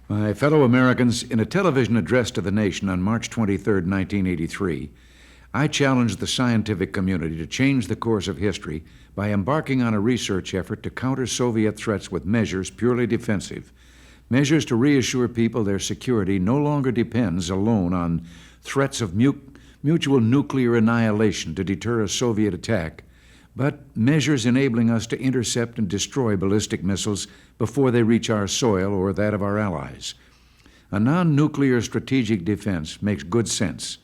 My fellow Americans, in a television address to the nation on March 23, 1983, I challenged the scientific community to change the course of history by embarking on a research effort to counter Soviet threats with measures purely defensive, measures to reassure people their security no longer depends alone on threats of mutual nuclear annihilation to deter a Soviet attack, but measures enabling us to intercept and destroy ballistic missiles before they reach our soil or that of our allies. A non-nuclear strategic defense makes good sense.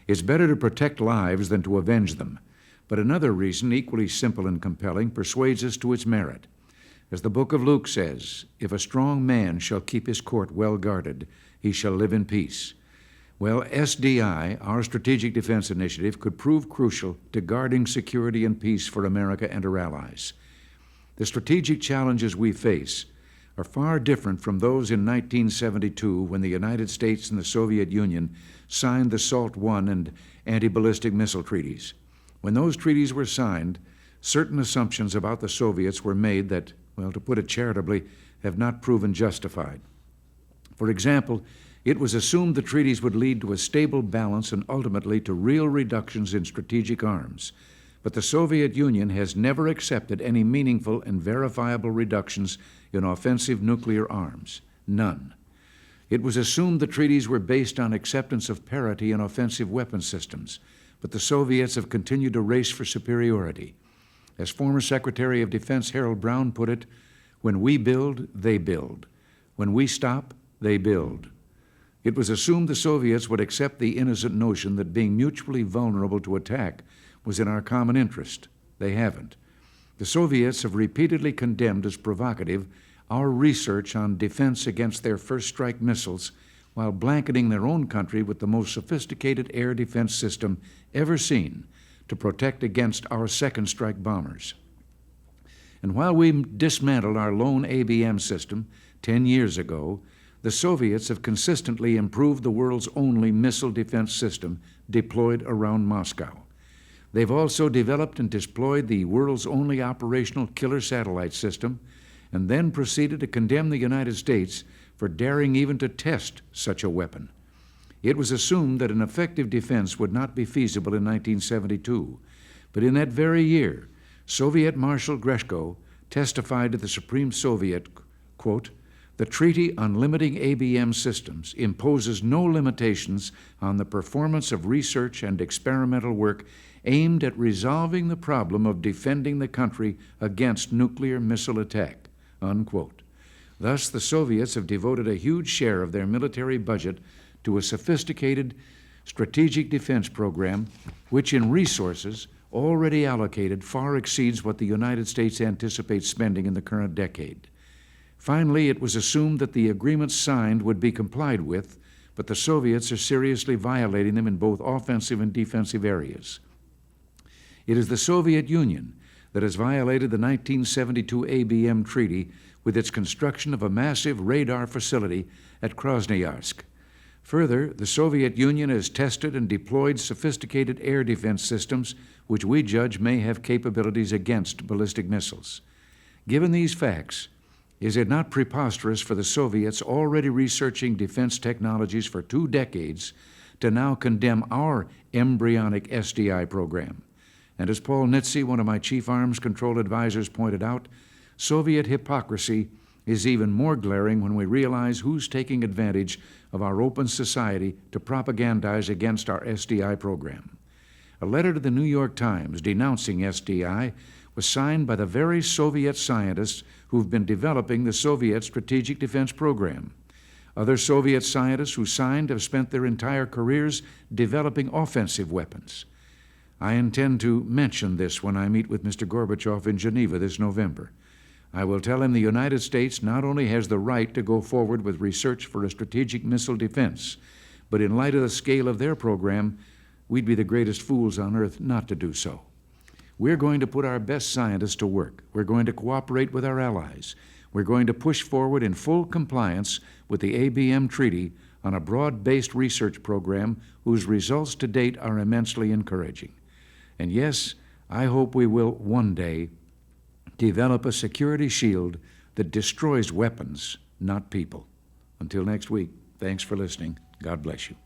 It's better to protect lives than to avenge them. But another reason, equally simple and compelling, persuades us to its merit. As the book of Luke says, "If a strong man shall keep his court well guarded, he shall live in peace." Well, SDI, our Strategic Defense Initiative, could prove crucial to guarding security and peace for America and her allies. The strategic challenges we face are far different from those in 1972 when the United States and the Soviet Union signed the SALT I and anti-ballistic missile treaties. When those treaties were signed, certain assumptions about the Soviets were made that, well, to put it charitably, have not proven justified. For example, it was assumed the treaties would lead to a stable balance and ultimately to real reductions in strategic arms. But the Soviet Union has never accepted any meaningful and verifiable reductions in offensive nuclear arms. None. It was assumed the treaties were based on acceptance of parity in offensive weapon systems, but the Soviets have continued to race for superiority. As former Secretary of Defense Harold Brown put it, "When we build, they build. When we stop, they build." It was assumed the Soviets would accept the innocent notion that being mutually vulnerable to attack was in our common interest. They haven't. The Soviets have repeatedly condemned as provocative our research on defense against their first strike missiles while blanketing their own country with the most sophisticated air defense system ever seen to protect against our second strike bombers. And while we dismantled our lone ABM system 10 years ago, the Soviets have consistently improved the world's only missile defense system deployed around Moscow. They've also developed and deployed the world's only operational killer satellite system, and then proceeded to condemn the United States for daring even to test such a weapon. It was assumed that an effective defense would not be feasible in 1972, but in that very year, Soviet Marshal Greshko testified to the Supreme Soviet, quote, "The Treaty on Limiting ABM Systems imposes no limitations on the performance of research and experimental work aimed at resolving the problem of defending the country against nuclear missile attack," unquote. Thus, the Soviets have devoted a huge share of their military budget to a sophisticated strategic defense program, which in resources already allocated far exceeds what the United States anticipates spending in the current decade. Finally, it was assumed that the agreements signed would be complied with, but the Soviets are seriously violating them in both offensive and defensive areas. It is the Soviet Union that has violated the 1972 ABM Treaty with its construction of a massive radar facility at Krasnoyarsk. Further, the Soviet Union has tested and deployed sophisticated air defense systems which we judge may have capabilities against ballistic missiles. Given these facts, is it not preposterous for the Soviets, already researching defense technologies for 2 decades, to now condemn our embryonic SDI program? And as Paul Nitze, one of my chief arms control advisors, pointed out, Soviet hypocrisy is even more glaring when we realize who's taking advantage of our open society to propagandize against our SDI program. A letter to the New York Times denouncing SDI was signed by the very Soviet scientists who've been developing the Soviet strategic defense program. Other Soviet scientists who signed have spent their entire careers developing offensive weapons. I intend to mention this when I meet with Mr. Gorbachev in Geneva this November. I will tell him the United States not only has the right to go forward with research for a strategic missile defense, but in light of the scale of their program, we'd be the greatest fools on earth not to do so. We're going to put our best scientists to work. We're going to cooperate with our allies. We're going to push forward in full compliance with the ABM Treaty on a broad-based research program whose results to date are immensely encouraging. And yes, I hope we will one day develop a security shield that destroys weapons, not people. Until next week, thanks for listening. God bless you.